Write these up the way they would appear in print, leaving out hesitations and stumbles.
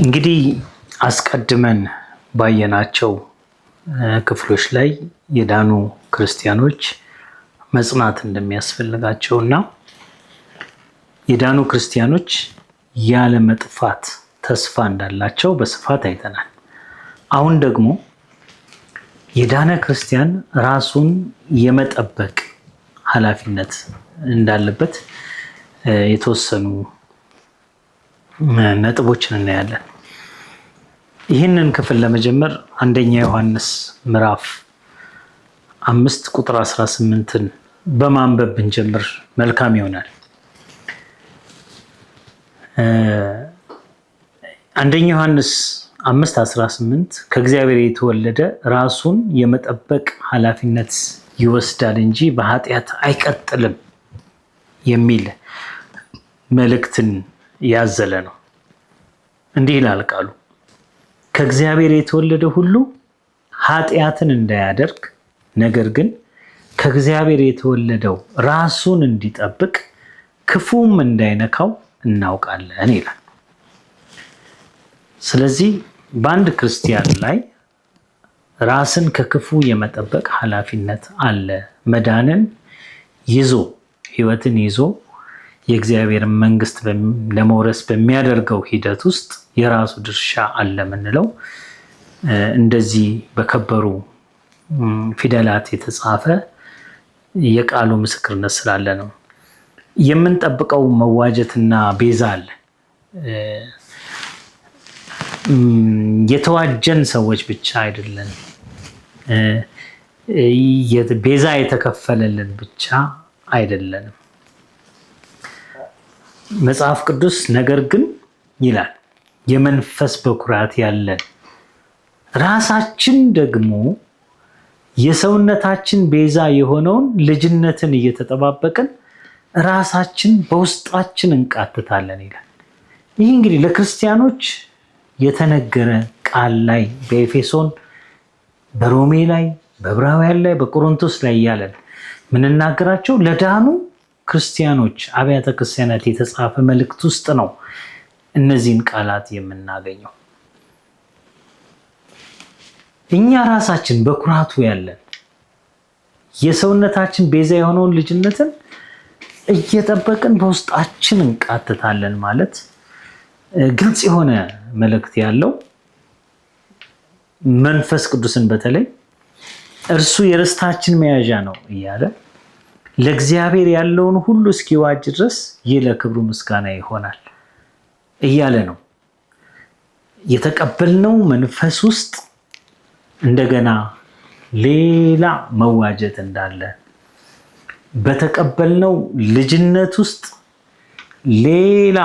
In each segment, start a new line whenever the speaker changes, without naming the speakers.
እንግዲህ አስቀድመን ባየናቸው ክፍሎች ላይ የዳኑ ክርስቲያኖች መጽናት እንደሚያስፈልጋቸውና የዳኑ ክርስቲያኖች ያለ መጥፋት ተስፋ እንዳላቸው በስፋት አይተናል። አሁን ደግሞ የዳነ ክርስቲያን ራሱን የመጠበቅ ኃላፊነት እንዳለበት የተወሰኑ ነጥቦችን እናያለን። ይህንን ክፍል ለመጀመር አንደኛ ዮሐንስ ምዕራፍ 5 ቁጥር 18ን በማንበብ ብንጀምር መልካም ይሆናል። አንደኛ ዮሐንስ 5:18 ከእግዚአብሔር የተወለደ ራሱን የመጠበቅ ኃላፊነት ይወስዳል እንጂ በኃጢአት አይቀጥልም የሚል መልእክትን ያዘለ ነው። እንዲህ ይላል ቃሉ፣ ከእግዚአብሔር የተወለደ ሁሉ ኃጢአትን እንዳያደርግ ነገር ግን ከእግዚአብሔር የተወለደው ራሱን እንዲጠብቅ ክፉም እንዳይነካው እናውቃለን ይላል። ስለዚህ በአንድ ክርስቲያን ላይ ራስን ከክፉ የመጠበቅ ኃላፊነት አለ። መዳንን ይዞ ሕይወትን ይዞ የእግዚአብሔርን መንግስት ለመውረስ በሚያደርገው ሂደት ውስጥ የራሱ ድርሻ አለ የምንለው እንደዚህ በከበሩ ፊደላት የተጻፈ የቃሉ ምስክርነት ስላለ ነው። የምንጠብቀው መዋጀትና ቤዛ አለ። የተዋጀን ሰዎች ብቻ አይደለን፣ ቤዛ የተከፈለልን ብቻ አይደለንም። መጽሐፍ ቅዱስ ነገር ግን ይላል የመንፈስ በኩራት ያለን ራሳችን ደግሞ የሰውነታችን ቤዛ የሆነውን ልጅነትን እየተጠባበቅን ራሳችን በውስጣችን እንቃትታለን ይላል። ይህ እንግዲህ ለክርስቲያኖች የተነገረ ቃል ላይ በኤፌሶን፣ በሮሜ ላይ፣ በዕብራውያን ላይ፣ በቆሮንቶስ ላይ እያለን ምንናገራቸው ለዳኑ ክርስቲያኖች አብያተ ክርስቲያናት የተጻፈ መልእክት ውስጥ ነው እነዚህን ቃላት የምናገኘው። እኛ ራሳችን በኩራቱ ያለን የሰውነታችን ቤዛ የሆነውን ልጅነትን እየጠበቅን በውስጣችን እንቃትታለን ማለት ግልጽ የሆነ መልእክት ያለው መንፈስ ቅዱስን በተለይ እርሱ የርስታችን መያዣ ነው እያለ ለእግዚአብሔር ያለውን ሁሉ እስኪዋጅ ድረስ ይህ ለክብሩ ምስጋና ይሆናል እያለ ነው። የተቀበልነው መንፈስ ውስጥ እንደገና ሌላ መዋጀት እንዳለ፣ በተቀበልነው ልጅነት ውስጥ ሌላ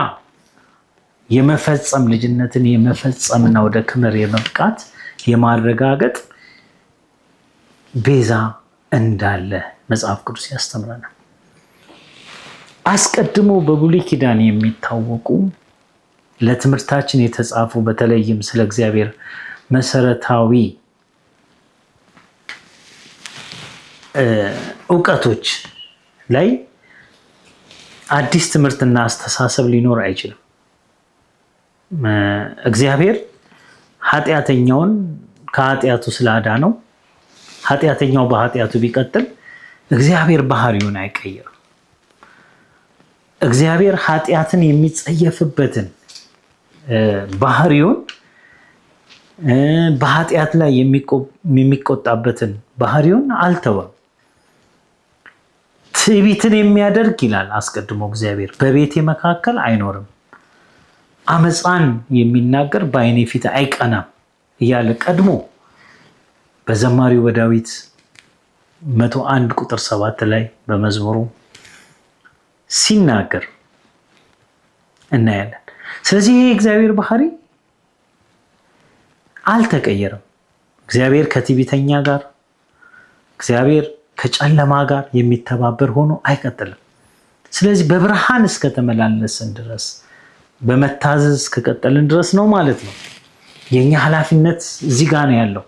የመፈጸም ልጅነትን የመፈጸምና ወደ ክብር የመብቃት የማረጋገጥ ቤዛ እንዳለ መጽሐፍ ቅዱስ ያስተምረናል። አስቀድሞ በብሉይ ኪዳን የሚታወቁ ለትምህርታችን የተጻፉ በተለይም ስለ እግዚአብሔር መሰረታዊ እውቀቶች ላይ አዲስ ትምህርትና አስተሳሰብ ሊኖር አይችልም። እግዚአብሔር ኃጢአተኛውን ከኃጢአቱ ስላዳነው ኃጢአተኛው በኃጢአቱ ቢቀጥል እግዚአብሔር ባህሪውን አይቀይርም። እግዚአብሔር ኃጢአትን የሚጸየፍበትን ባህሪውን በኃጢአት ላይ የሚቆጣበትን ባህሪውን አልተወም። ትዕቢትን የሚያደርግ ይላል አስቀድሞ እግዚአብሔር በቤቴ መካከል አይኖርም፣ አመፃን የሚናገር በዓይኔ ፊት አይቀናም እያለ ቀድሞ በዘማሪው በዳዊት 101 ቁጥር 7 ላይ በመዝሙሩ ሲናገር እናያለን። ስለዚህ ይሄ እግዚአብሔር ባህሪ አልተቀየረም። እግዚአብሔር ከትዕቢተኛ ጋር፣ እግዚአብሔር ከጨለማ ጋር የሚተባበር ሆኖ አይቀጥልም። ስለዚህ በብርሃን እስከተመላለስን ድረስ በመታዘዝ ከቀጠልን ድረስ ነው ማለት ነው። የኛ ኃላፊነት እዚህ ጋር ነው ያለው።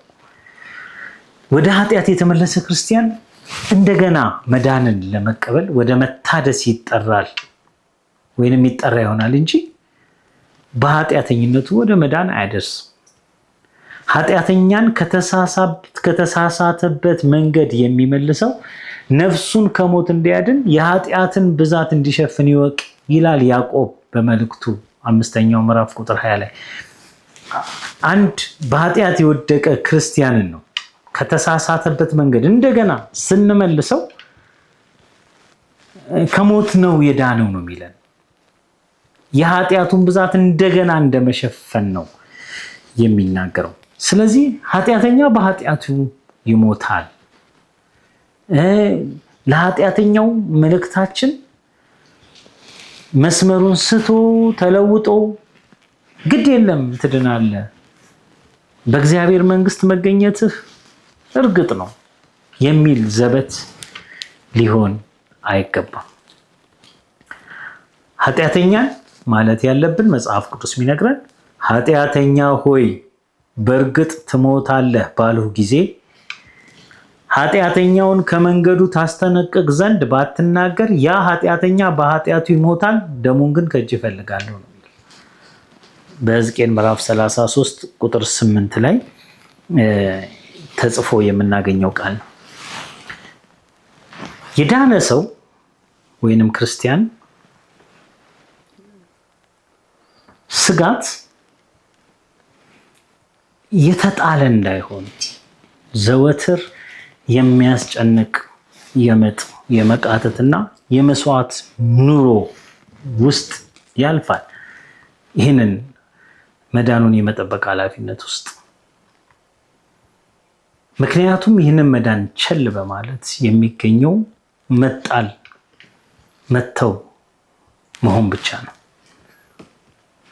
ወደ ኃጢአት የተመለሰ ክርስቲያን እንደገና መዳንን ለመቀበል ወደ መታደስ ይጠራል ወይንም ይጠራ ይሆናል እንጂ በኃጢአተኝነቱ ወደ መዳን አይደርስም። ኃጢአተኛን ከተሳሳተበት መንገድ የሚመልሰው ነፍሱን ከሞት እንዲያድን የኃጢአትን ብዛት እንዲሸፍን ይወቅ ይላል ያዕቆብ በመልእክቱ 5ኛው ምዕራፍ ቁጥር 20 ላይ። አንድ በኃጢአት የወደቀ ክርስቲያንን ነው ከተሳሳተበት መንገድ እንደገና ስንመልሰው ከሞት ነው የዳነው ነው የሚለን። የኃጢአቱን ብዛት እንደገና እንደመሸፈን ነው የሚናገረው። ስለዚህ ኃጢአተኛ በኃጢአቱ ይሞታል። ለኃጢአተኛው መልእክታችን መስመሩን ስቶ ተለውጦ ግድ የለም ትድናለህ፣ በእግዚአብሔር መንግስት መገኘትህ እርግጥ ነው የሚል ዘበት ሊሆን አይገባም። ኃጢአተኛን ማለት ያለብን መጽሐፍ ቅዱስ የሚነግረን ኃጢአተኛ ሆይ በእርግጥ ትሞታለህ ባልሁ ጊዜ ኃጢአተኛውን ከመንገዱ ታስጠነቅቅ ዘንድ ባትናገር ያ ኃጢአተኛ በኃጢአቱ ይሞታል፣ ደሙን ግን ከእጅ እፈልጋለሁ ነው። በሕዝቅኤል ምዕራፍ 33 ቁጥር 8 ላይ ተጽፎ የምናገኘው ቃል ነው። የዳነ ሰው ወይንም ክርስቲያን ስጋት የተጣለ እንዳይሆን ዘወትር የሚያስጨንቅ የምጥ የመቃተትና የመስዋዕት ኑሮ ውስጥ ያልፋል። ይህንን መዳኑን የመጠበቅ ኃላፊነት ውስጥ ምክንያቱም ይህንን መዳን ቸል በማለት የሚገኘው መጣል መተው መሆን ብቻ ነው።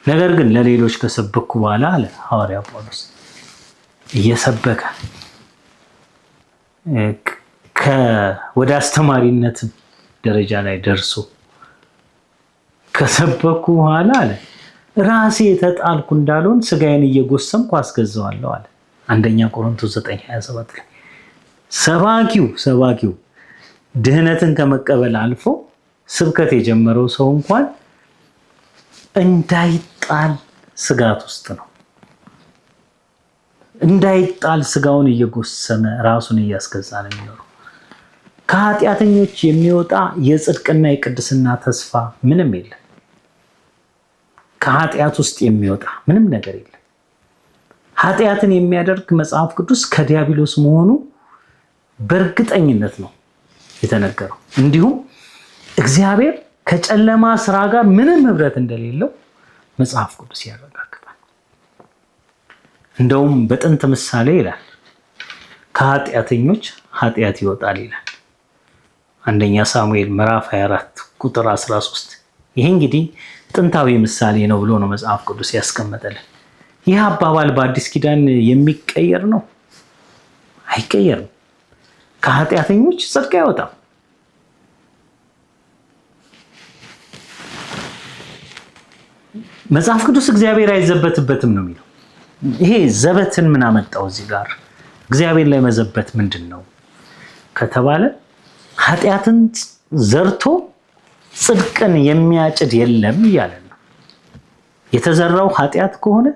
ነገር ግን ለሌሎች ከሰበኩ በኋላ አለ ሐዋርያ ጳውሎስ እየሰበከ ወደ አስተማሪነት ደረጃ ላይ ደርሶ ከሰበኩ በኋላ አለ ራሴ የተጣልኩ እንዳልሆን ስጋዬን እየጎሰምኩ አስገዛዋለሁ አለ። 1ኛ ቆሮንቶስ 9:27 ላይ ሰባኪው ድህነትን ከመቀበል አልፎ ስብከት የጀመረው ሰው እንኳን እንዳይጣል ስጋት ውስጥ ነው። እንዳይጣል ስጋውን እየጎሰመ ራሱን እያስገዛ ነው የሚኖረው። ከኃጢአተኞች የሚወጣ የጽድቅና የቅድስና ተስፋ ምንም የለም። ከኃጢአት ውስጥ የሚወጣ ምንም ነገር የለም። ኃጢአትን የሚያደርግ መጽሐፍ ቅዱስ ከዲያብሎስ መሆኑ በእርግጠኝነት ነው የተነገረው። እንዲሁም እግዚአብሔር ከጨለማ ስራ ጋር ምንም ህብረት እንደሌለው መጽሐፍ ቅዱስ ያረጋግጣል። እንደውም በጥንት ምሳሌ ይላል ከኃጢአተኞች ኃጢአት ይወጣል ይላል 1ኛ ሳሙኤል ምዕራፍ 24 ቁጥር 13። ይሄ እንግዲህ ጥንታዊ ምሳሌ ነው ብሎ ነው መጽሐፍ ቅዱስ ያስቀመጠልን። ይህ አባባል በአዲስ ኪዳን የሚቀየር ነው? አይቀየርም። ከኃጢአተኞች ጽድቅ አይወጣም። መጽሐፍ ቅዱስ እግዚአብሔር አይዘበትበትም ነው የሚለው። ይሄ ዘበትን ምን አመጣው እዚህ ጋር? እግዚአብሔር ላይ መዘበት ምንድን ነው ከተባለ ኃጢአትን ዘርቶ ጽድቅን የሚያጭድ የለም እያለ ነው። የተዘራው ኃጢአት ከሆነ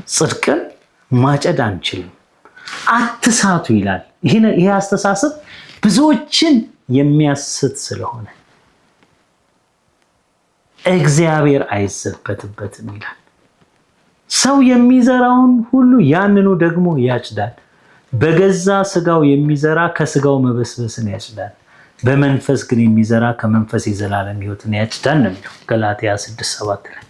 ጽድቅን ማጨድ አንችልም። አትሳቱ ይላል። ይሄ አስተሳሰብ ብዙዎችን የሚያስት ስለሆነ እግዚአብሔር አይዘበትበትም ይላል። ሰው የሚዘራውን ሁሉ ያንኑ ደግሞ ያጭዳል። በገዛ ስጋው የሚዘራ ከስጋው መበስበስን ያጭዳል፣ በመንፈስ ግን የሚዘራ ከመንፈስ የዘላለም ሕይወትን ያጭዳል ነው የሚለው ገላትያ 6:7 ላይ።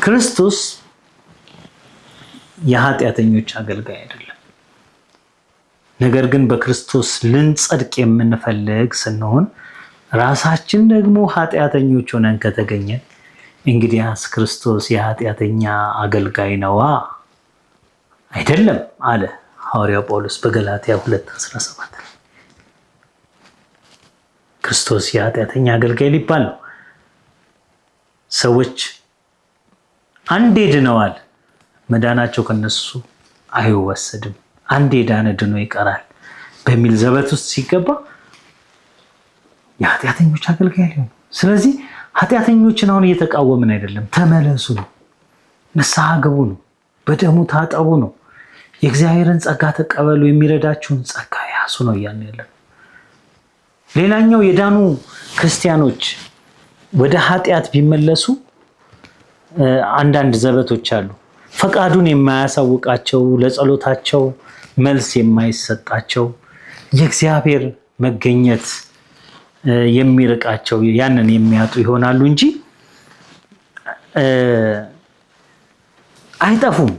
ክርስቶስ የኃጢአተኞች አገልጋይ አይደለም። ነገር ግን በክርስቶስ ልንጸድቅ የምንፈልግ ስንሆን ራሳችን ደግሞ ኃጢአተኞች ሆነን ከተገኘን እንግዲያስ ክርስቶስ የኃጢአተኛ አገልጋይ ነዋ አይደለም አለ ሐዋርያው ጳውሎስ በገላትያ 2:17። ክርስቶስ የኃጢአተኛ አገልጋይ ሊባል ነው። ሰዎች አንዴ ድነዋል፣ መዳናቸው ከነሱ አይወሰድም፣ አንዴ ዳነ ድኖ ይቀራል በሚል ዘበት ውስጥ ሲገባ የኃጢአተኞች አገልጋይ ሊሆን። ስለዚህ ኃጢአተኞችን አሁን እየተቃወምን አይደለም፣ ተመለሱ ነው፣ ንስሐ ግቡ ነው፣ በደሙ ታጠቡ ነው፣ የእግዚአብሔርን ጸጋ ተቀበሉ፣ የሚረዳችሁን ጸጋ ያዙ ነው እያልን ያለን። ሌላኛው የዳኑ ክርስቲያኖች ወደ ኃጢአት ቢመለሱ አንዳንድ ዘበቶች አሉ። ፈቃዱን የማያሳውቃቸው፣ ለጸሎታቸው መልስ የማይሰጣቸው፣ የእግዚአብሔር መገኘት የሚርቃቸው፣ ያንን የሚያጡ ይሆናሉ እንጂ አይጠፉም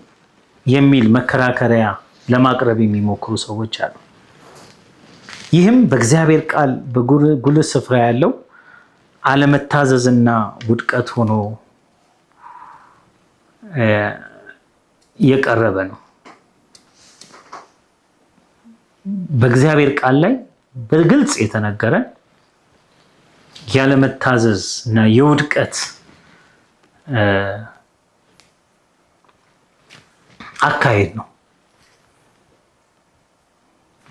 የሚል መከራከሪያ ለማቅረብ የሚሞክሩ ሰዎች አሉ። ይህም በእግዚአብሔር ቃል በጉልህ ስፍራ ያለው አለመታዘዝና ውድቀት ሆኖ የቀረበ ነው። በእግዚአብሔር ቃል ላይ በግልጽ የተነገረ ያለመታዘዝ እና የውድቀት አካሄድ ነው።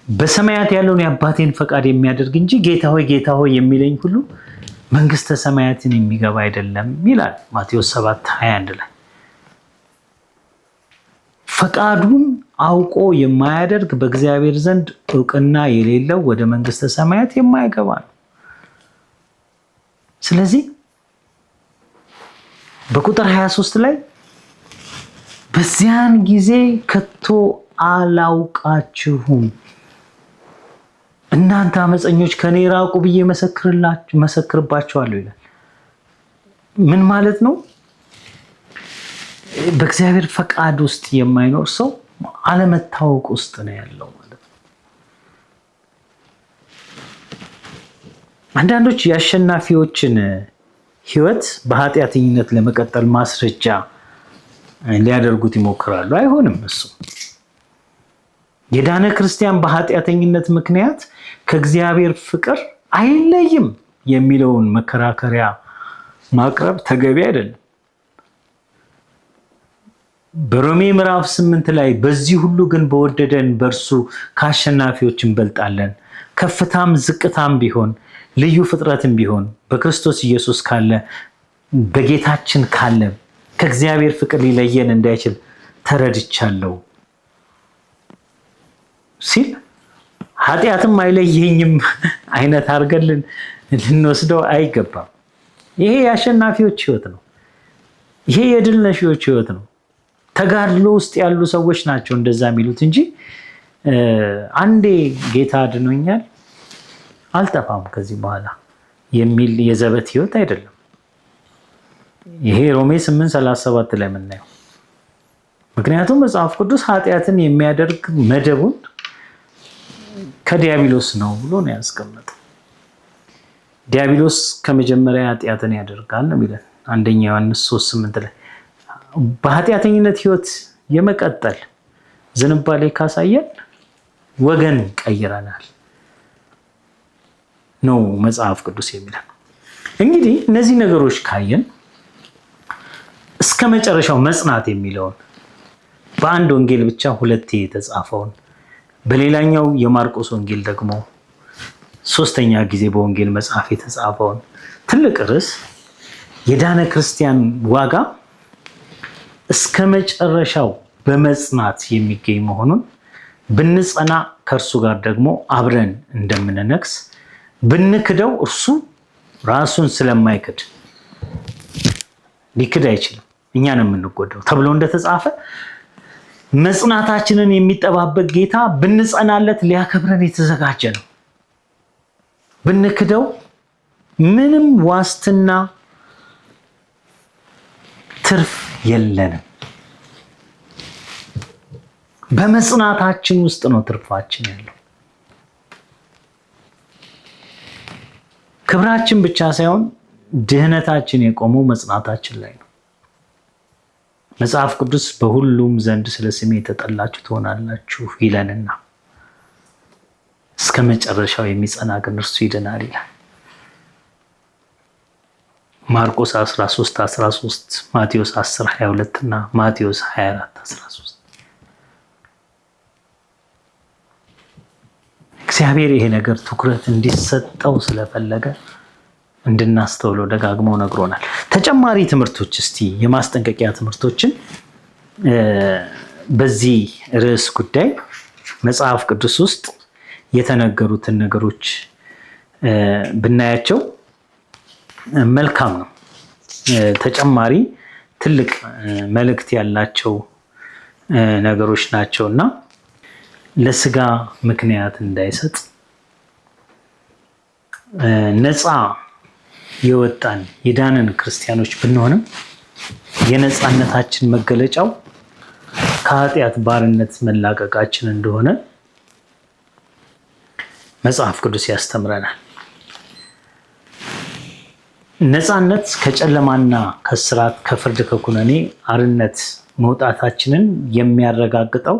በሰማያት ያለውን የአባቴን ፈቃድ የሚያደርግ እንጂ ጌታ ሆይ ጌታ ሆይ የሚለኝ ሁሉ መንግስተ ሰማያትን የሚገባ አይደለም ይላል ማቴዎስ 7:21 ላይ። ፈቃዱን አውቆ የማያደርግ በእግዚአብሔር ዘንድ እውቅና የሌለው ወደ መንግስተ ሰማያት የማይገባ ነው። ስለዚህ በቁጥር 23 ላይ በዚያን ጊዜ ከቶ አላውቃችሁም እናንተ አመፀኞች ከኔ ራቁ ብዬ መሰክርባችኋለሁ ይላል። ምን ማለት ነው? በእግዚአብሔር ፈቃድ ውስጥ የማይኖር ሰው አለመታወቅ ውስጥ ነው ያለው ማለት ነው። አንዳንዶች የአሸናፊዎችን ህይወት በኃጢአተኝነት ለመቀጠል ማስረጃ ሊያደርጉት ይሞክራሉ። አይሆንም። እሱ የዳነ ክርስቲያን በኃጢአተኝነት ምክንያት ከእግዚአብሔር ፍቅር አይለይም የሚለውን መከራከሪያ ማቅረብ ተገቢ አይደለም። በሮሜ ምዕራፍ 8 ላይ በዚህ ሁሉ ግን በወደደን በእርሱ ከአሸናፊዎች እንበልጣለን፣ ከፍታም ዝቅታም ቢሆን ልዩ ፍጥረትም ቢሆን በክርስቶስ ኢየሱስ ካለ በጌታችን ካለ ከእግዚአብሔር ፍቅር ሊለየን እንዳይችል ተረድቻለሁ ሲል ኃጢአትም አይለየኝም አይነት አድርገን ልንወስደው አይገባም። ይሄ የአሸናፊዎች ህይወት ነው። ይሄ የድል ነሺዎች ህይወት ነው። ተጋድሎ ውስጥ ያሉ ሰዎች ናቸው እንደዛ የሚሉት እንጂ አንዴ ጌታ አድኖኛል አልጠፋም ከዚህ በኋላ የሚል የዘበት ህይወት አይደለም። ይሄ ሮሜ 8:37 ላይ የምናየው። ምክንያቱም መጽሐፍ ቅዱስ ኃጢአትን የሚያደርግ መደቡን ከዲያብሎስ ነው ብሎ ነው ያስቀመጠው። ዲያብሎስ ከመጀመሪያ ኃጢአትን ያደርጋል ነው የሚለን አንደኛ ዮሐንስ 3:8 ላይ። በኃጢአተኝነት ህይወት የመቀጠል ዝንባሌ ካሳየን ወገን ቀይረናል ነው መጽሐፍ ቅዱስ የሚለን። እንግዲህ እነዚህ ነገሮች ካየን እስከ መጨረሻው መጽናት የሚለውን በአንድ ወንጌል ብቻ ሁለቴ የተጻፈውን በሌላኛው የማርቆስ ወንጌል ደግሞ ሶስተኛ ጊዜ በወንጌል መጽሐፍ የተጻፈውን ትልቅ ርዕስ የዳነ ክርስቲያን ዋጋ እስከ መጨረሻው በመጽናት የሚገኝ መሆኑን ብንጸና ከእርሱ ጋር ደግሞ አብረን እንደምንነግስ ብንክደው እርሱ ራሱን ስለማይክድ ሊክድ አይችልም፣ እኛን የምንጎዳው ተብሎ እንደተጻፈ መጽናታችንን የሚጠባበቅ ጌታ ብንጸናለት ሊያከብረን የተዘጋጀ ነው። ብንክደው ምንም ዋስትና ትርፍ የለንም። በመጽናታችን ውስጥ ነው ትርፋችን ያለው። ክብራችን ብቻ ሳይሆን ድህነታችን የቆመው መጽናታችን ላይ ነው። መጽሐፍ ቅዱስ በሁሉም ዘንድ ስለ ስሜ የተጠላችሁ ትሆናላችሁ ይለንና እስከ መጨረሻው የሚጸና ግን እርሱ ይድናል ይላል። ማርቆስ 13:13፣ ማቴዎስ 10:22 እና ማቴዎስ 24:13። እግዚአብሔር ይሄ ነገር ትኩረት እንዲሰጠው ስለፈለገ እንድናስተውለው ደጋግሞ ነግሮናል። ተጨማሪ ትምህርቶች እስቲ የማስጠንቀቂያ ትምህርቶችን በዚህ ርዕስ ጉዳይ መጽሐፍ ቅዱስ ውስጥ የተነገሩትን ነገሮች ብናያቸው መልካም ነው። ተጨማሪ ትልቅ መልእክት ያላቸው ነገሮች ናቸው እና ለስጋ ምክንያት እንዳይሰጥ ነፃ የወጣን የዳንን ክርስቲያኖች ብንሆንም የነፃነታችን መገለጫው ከኃጢአት ባርነት መላቀቃችን እንደሆነ መጽሐፍ ቅዱስ ያስተምረናል። ነፃነት ከጨለማና ከስራት ከፍርድ ከኩነኔ አርነት መውጣታችንን የሚያረጋግጠው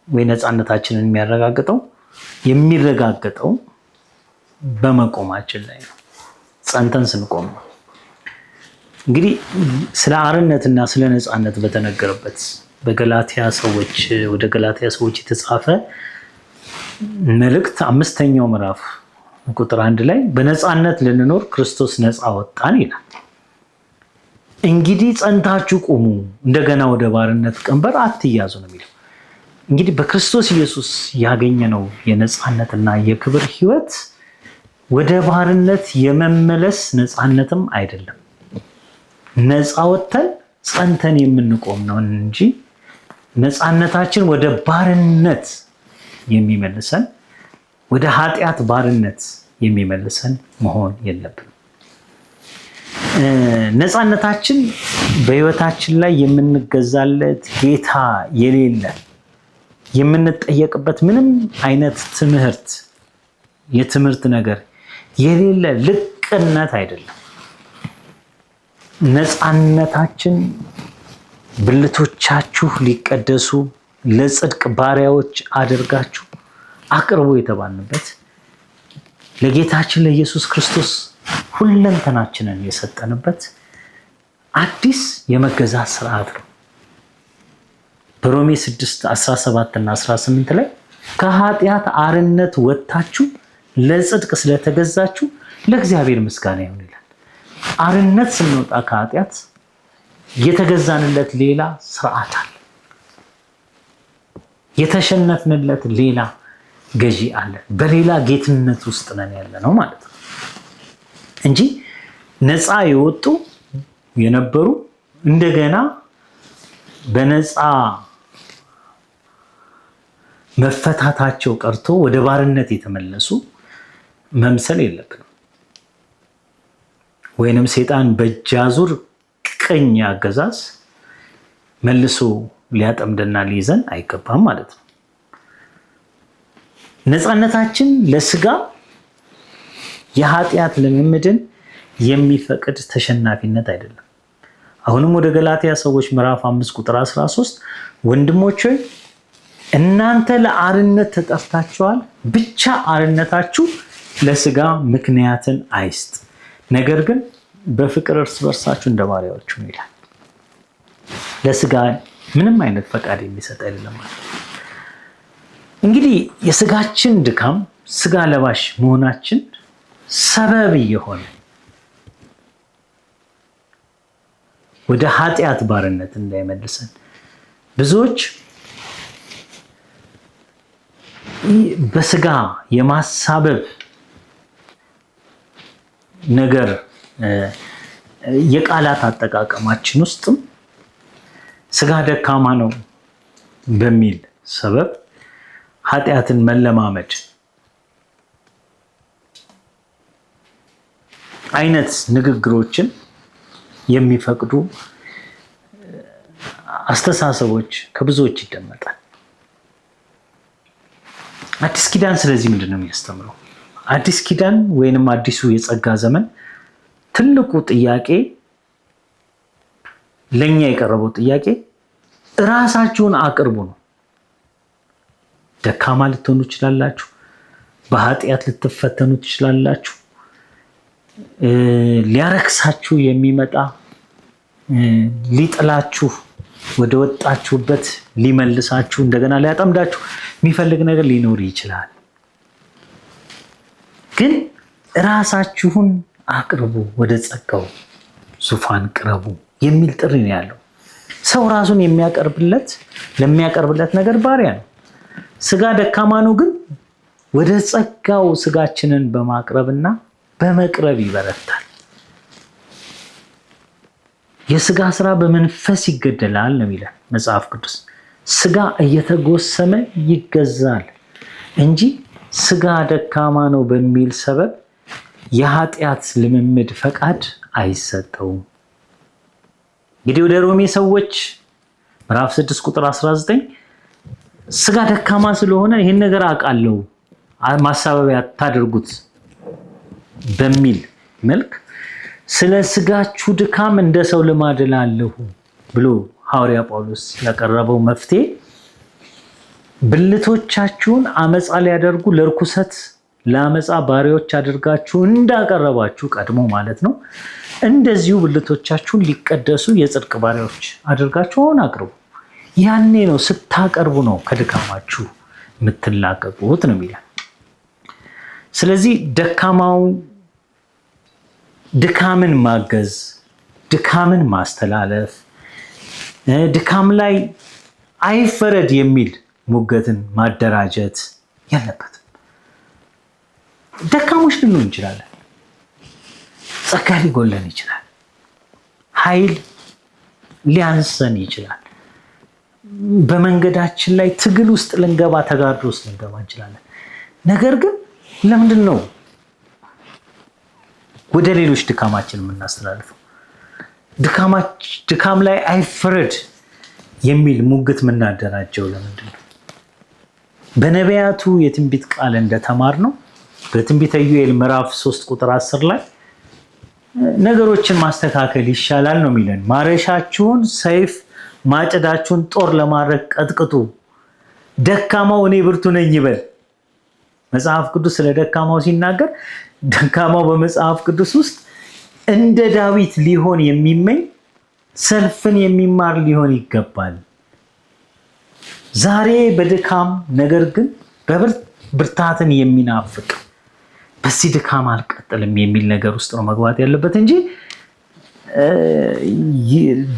ወይ ነፃነታችንን የሚረጋገጠው በመቆማችን ላይ ነው። ጸንተን ስንቆም ነው። እንግዲህ ስለ አርነትና ስለ ነፃነት በተነገረበት ወደ ገላትያ ሰዎች የተጻፈ መልእክት 5ኛው ምዕራፍ ቁጥር 1 ላይ በነፃነት ልንኖር ክርስቶስ ነፃ ወጣን ይላል። እንግዲህ ጸንታችሁ ቁሙ፣ እንደገና ወደ ባርነት ቀንበር አትያዙ ነው የሚለው። እንግዲህ በክርስቶስ ኢየሱስ ያገኘነው የነፃነትና የክብር ሕይወት ወደ ባርነት የመመለስ ነፃነትም አይደለም። ነፃ ወጥተን ጸንተን የምንቆም ነው እንጂ ነፃነታችን ወደ ባርነት የሚመልሰን ወደ ኃጢአት ባርነት የሚመልሰን መሆን የለብንም። ነፃነታችን በሕይወታችን ላይ የምንገዛለት ጌታ የሌለ የምንጠየቅበት ምንም አይነት የትምህርት ነገር የሌለ ልቅነት አይደለም። ነፃነታችን ብልቶቻችሁ ሊቀደሱ ለጽድቅ ባሪያዎች አድርጋችሁ አቅርቡ የተባልንበት ለጌታችን ለኢየሱስ ክርስቶስ ሁለንተናችንን የሰጠንበት አዲስ የመገዛት ስርዓት ነው። በሮሜ 6:17 እና 18 ላይ ከኃጢአት አርነት ወጥታችሁ ለጽድቅ ስለተገዛችሁ ለእግዚአብሔር ምስጋና ይሁን ይላል። አርነት ስንወጣ ከኃጢአት የተገዛንለት ሌላ ስርዓት አለ። የተሸነፍንለት ሌላ ገዢ አለ። በሌላ ጌትነት ውስጥ ነን ያለ ነው ማለት ነው እንጂ ነፃ የወጡ የነበሩ እንደገና በነፃ መፈታታቸው ቀርቶ ወደ ባርነት የተመለሱ መምሰል የለብንም። ወይንም ሰይጣን በእጃዙር ቅኝ አገዛዝ መልሶ ሊያጠምደና ሊይዘን አይገባም ማለት ነው። ነፃነታችን ለስጋ የኃጢአት ልምምድን የሚፈቅድ ተሸናፊነት አይደለም። አሁንም ወደ ገላትያ ሰዎች ምዕራፍ 5 ቁጥር 13 ወንድሞች ሆይ እናንተ ለአርነት ተጠርታችኋል፣ ብቻ አርነታችሁ ለስጋ ምክንያትን አይስጥ፣ ነገር ግን በፍቅር እርስ በርሳችሁ እንደ ባሪያዎች ሁኑ ይላል። ለስጋ ምንም አይነት ፈቃድ የሚሰጥ አይደለም ማለት ነው። እንግዲህ የስጋችን ድካም ስጋ ለባሽ መሆናችን ሰበብ የሆነ ወደ ኃጢአት ባርነት እንዳይመልሰን ብዙዎች በስጋ የማሳበብ ነገር የቃላት አጠቃቀማችን ውስጥም ስጋ ደካማ ነው በሚል ሰበብ ኃጢአትን መለማመድ አይነት ንግግሮችን የሚፈቅዱ አስተሳሰቦች ከብዙዎች ይደመጣል። አዲስ ኪዳን ስለዚህ ምንድን ነው የሚያስተምረው? አዲስ ኪዳን ወይንም አዲሱ የጸጋ ዘመን ትልቁ ጥያቄ ለኛ የቀረበው ጥያቄ እራሳችሁን አቅርቡ ነው። ደካማ ልትሆኑ ትችላላችሁ፣ በኃጢአት ልትፈተኑ ትችላላችሁ፣ ሊያረክሳችሁ የሚመጣ ሊጥላችሁ ወደ ወጣችሁበት ሊመልሳችሁ እንደገና ሊያጠምዳችሁ የሚፈልግ ነገር ሊኖር ይችላል። ግን ራሳችሁን አቅርቡ፣ ወደ ጸጋው ዙፋን ቅረቡ የሚል ጥሪ ነው ያለው። ሰው ራሱን ለሚያቀርብለት ነገር ባሪያ ነው። ስጋ ደካማ ነው፣ ግን ወደ ጸጋው ስጋችንን በማቅረብና በመቅረብ ይበረታል። የስጋ ስራ በመንፈስ ይገደላል ነው የሚለን መጽሐፍ ቅዱስ። ስጋ እየተጎሰመ ይገዛል እንጂ ስጋ ደካማ ነው በሚል ሰበብ የኃጢአት ልምምድ ፈቃድ አይሰጠውም። እንግዲህ ወደ ሮሜ ሰዎች ምዕራፍ 6 ቁጥር 19 ስጋ ደካማ ስለሆነ ይህን ነገር አውቃለሁ ማሳበቢያ ታደርጉት በሚል መልክ ስለ ስጋችሁ ድካም እንደ ሰው ልማድ እላለሁ ብሎ ሐዋርያ ጳውሎስ ያቀረበው መፍትሄ ብልቶቻችሁን አመፃ ሊያደርጉ ለርኩሰት ለአመፃ ባሪያዎች አድርጋችሁ እንዳቀረባችሁ ቀድሞ ማለት ነው፣ እንደዚሁ ብልቶቻችሁን ሊቀደሱ የጽድቅ ባሪያዎች አድርጋችሁ አሁን አቅርቡ። ያኔ ነው ስታቀርቡ ነው ከድካማችሁ የምትላቀቁት ነው የሚለው። ስለዚህ ደካማው ድካምን ማገዝ፣ ድካምን ማስተላለፍ፣ ድካም ላይ አይፈረድ የሚል ሙገትን ማደራጀት ያለበት። ደካሞች ልንሆን እንችላለን። ጸጋ ሊጎለን ይችላል። ኃይል ሊያንሰን ይችላል። በመንገዳችን ላይ ትግል ውስጥ ልንገባ፣ ተጋድሎ ውስጥ ልንገባ እንችላለን። ነገር ግን ለምንድን ነው ወደ ሌሎች ድካማችን የምናስተላልፈው? ድካም ላይ አይፈረድ የሚል ሙግት የምናደራጀው ለምንድን ነው? በነቢያቱ የትንቢት ቃል እንደተማር ነው በትንቢተ ኢዩኤል ምዕራፍ 3 ቁጥር 10 ላይ ነገሮችን ማስተካከል ይሻላል ነው የሚለን። ማረሻችሁን ሰይፍ ማጭዳችሁን ጦር ለማድረግ ቀጥቅጡ፣ ደካማው እኔ ብርቱ ነኝ ይበል። መጽሐፍ ቅዱስ ስለ ደካማው ሲናገር ደካማው በመጽሐፍ ቅዱስ ውስጥ እንደ ዳዊት ሊሆን የሚመኝ ሰልፍን የሚማር ሊሆን ይገባል። ዛሬ በድካም ነገር ግን ብርታትን የሚናፍቅ በዚህ ድካም አልቀጥልም የሚል ነገር ውስጥ ነው መግባት ያለበት እንጂ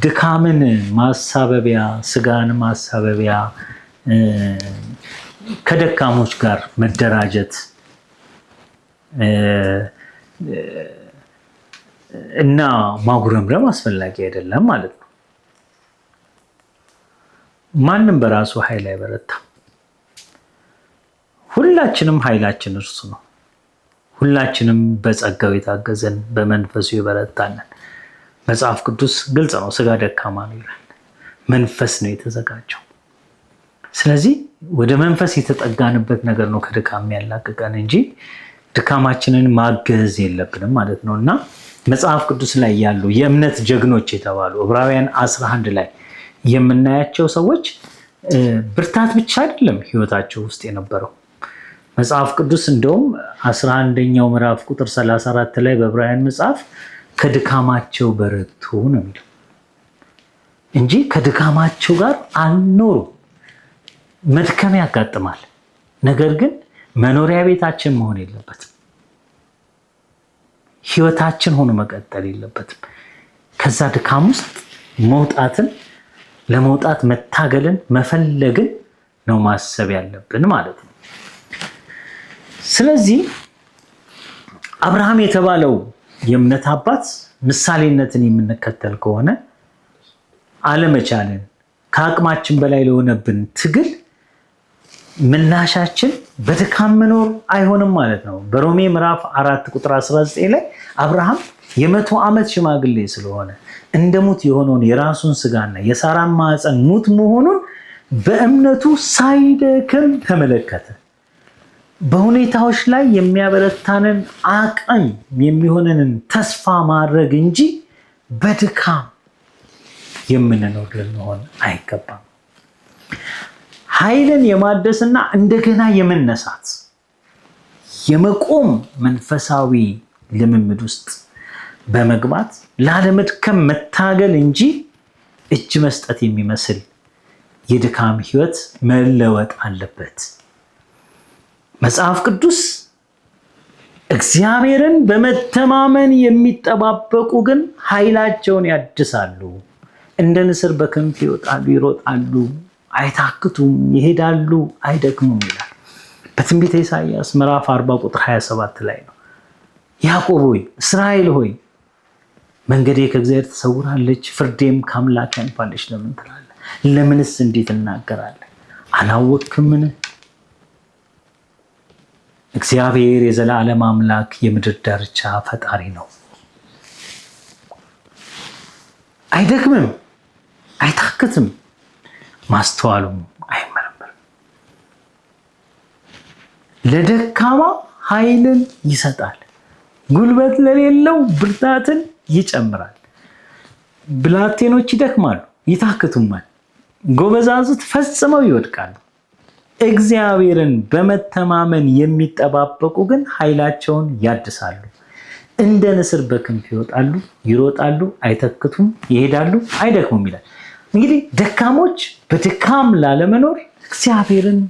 ድካምን ማሳበቢያ፣ ስጋን ማሳበቢያ፣ ከደካሞች ጋር መደራጀት እና ማጉረምረም አስፈላጊ አይደለም ማለት ነው። ማንም በራሱ ኃይል አይበረታም። ሁላችንም ኃይላችን እርሱ ነው። ሁላችንም በጸጋው የታገዘን በመንፈሱ የበረታንን። መጽሐፍ ቅዱስ ግልጽ ነው፣ ስጋ ደካማ ነው ይላል፣ መንፈስ ነው የተዘጋጀው። ስለዚህ ወደ መንፈስ የተጠጋንበት ነገር ነው ከድካም ያላቅቀን እንጂ ድካማችንን ማገዝ የለብንም ማለት ነው። እና መጽሐፍ ቅዱስ ላይ ያሉ የእምነት ጀግኖች የተባሉ ዕብራውያን 11 ላይ የምናያቸው ሰዎች ብርታት ብቻ አይደለም ህይወታቸው ውስጥ የነበረው። መጽሐፍ ቅዱስ እንደውም 11ኛው ምዕራፍ ቁጥር 34 ላይ በዕብራውያን መጽሐፍ ከድካማቸው በረቱ ነው የሚለው እንጂ ከድካማቸው ጋር አልኖሩ። መድከም ያጋጥማል፣ ነገር ግን መኖሪያ ቤታችን መሆን የለበትም። ህይወታችን ሆኖ መቀጠል የለበትም። ከዛ ድካም ውስጥ ለመውጣት መታገልን መፈለግን ነው ማሰብ ያለብን ማለት ነው። ስለዚህ አብርሃም የተባለው የእምነት አባት ምሳሌነትን የምንከተል ከሆነ አለመቻልን ከአቅማችን በላይ ለሆነብን ትግል ምላሻችን በድካም መኖር አይሆንም ማለት ነው። በሮሜ ምዕራፍ 4 ቁጥር 19 ላይ አብርሃም የ100 ዓመት ሽማግሌ ስለሆነ እንደ ሙት የሆነውን የራሱን ስጋና የሳራን ማዕፀን ሙት መሆኑን በእምነቱ ሳይደክም ተመለከተ። በሁኔታዎች ላይ የሚያበረታንን አቅም የሚሆነንን ተስፋ ማድረግ እንጂ በድካም የምንኖር ልንሆን አይገባም። ኃይልን የማደስና እንደገና የመነሳት የመቆም መንፈሳዊ ልምምድ ውስጥ በመግባት ላለመድከም መታገል እንጂ እጅ መስጠት የሚመስል የድካም ህይወት መለወጥ አለበት። መጽሐፍ ቅዱስ እግዚአብሔርን በመተማመን የሚጠባበቁ ግን ኃይላቸውን ያድሳሉ፣ እንደ ንስር በክንፍ ይወጣሉ፣ ይሮጣሉ፣ አይታክቱም፣ ይሄዳሉ፣ አይደክሙም ይላል በትንቢተ ኢሳይያስ ምዕራፍ 40 ቁጥር 27 ላይ ነው። ያዕቆብ ሆይ እስራኤል ሆይ መንገዴ ከእግዚአብሔር ተሰውራለች፣ ፍርዴም ከአምላክ ያልፋለች ለምን ትላለህ? ለምንስ እንዲህ ትናገራለህ? አላወቅህምን? እግዚአብሔር የዘላለም አምላክ የምድር ዳርቻ ፈጣሪ ነው። አይደክምም፣ አይታክትም፣ ማስተዋሉም አይመረመርም። ለደካማ ኃይልን ይሰጣል፣ ጉልበት ለሌለው ብርታትን ይጨምራል። ብላቴኖች ይደክማሉ፣ ይታክቱማል፣ ጎበዛዝት ፈጽመው ይወድቃሉ። እግዚአብሔርን በመተማመን የሚጠባበቁ ግን ኃይላቸውን ያድሳሉ፣ እንደ ንስር በክንፍ ይወጣሉ፣ ይሮጣሉ፣ አይተክቱም፣ ይሄዳሉ፣ አይደክሙም ይላል። እንግዲህ ደካሞች በድካም ላለመኖር እግዚአብሔርን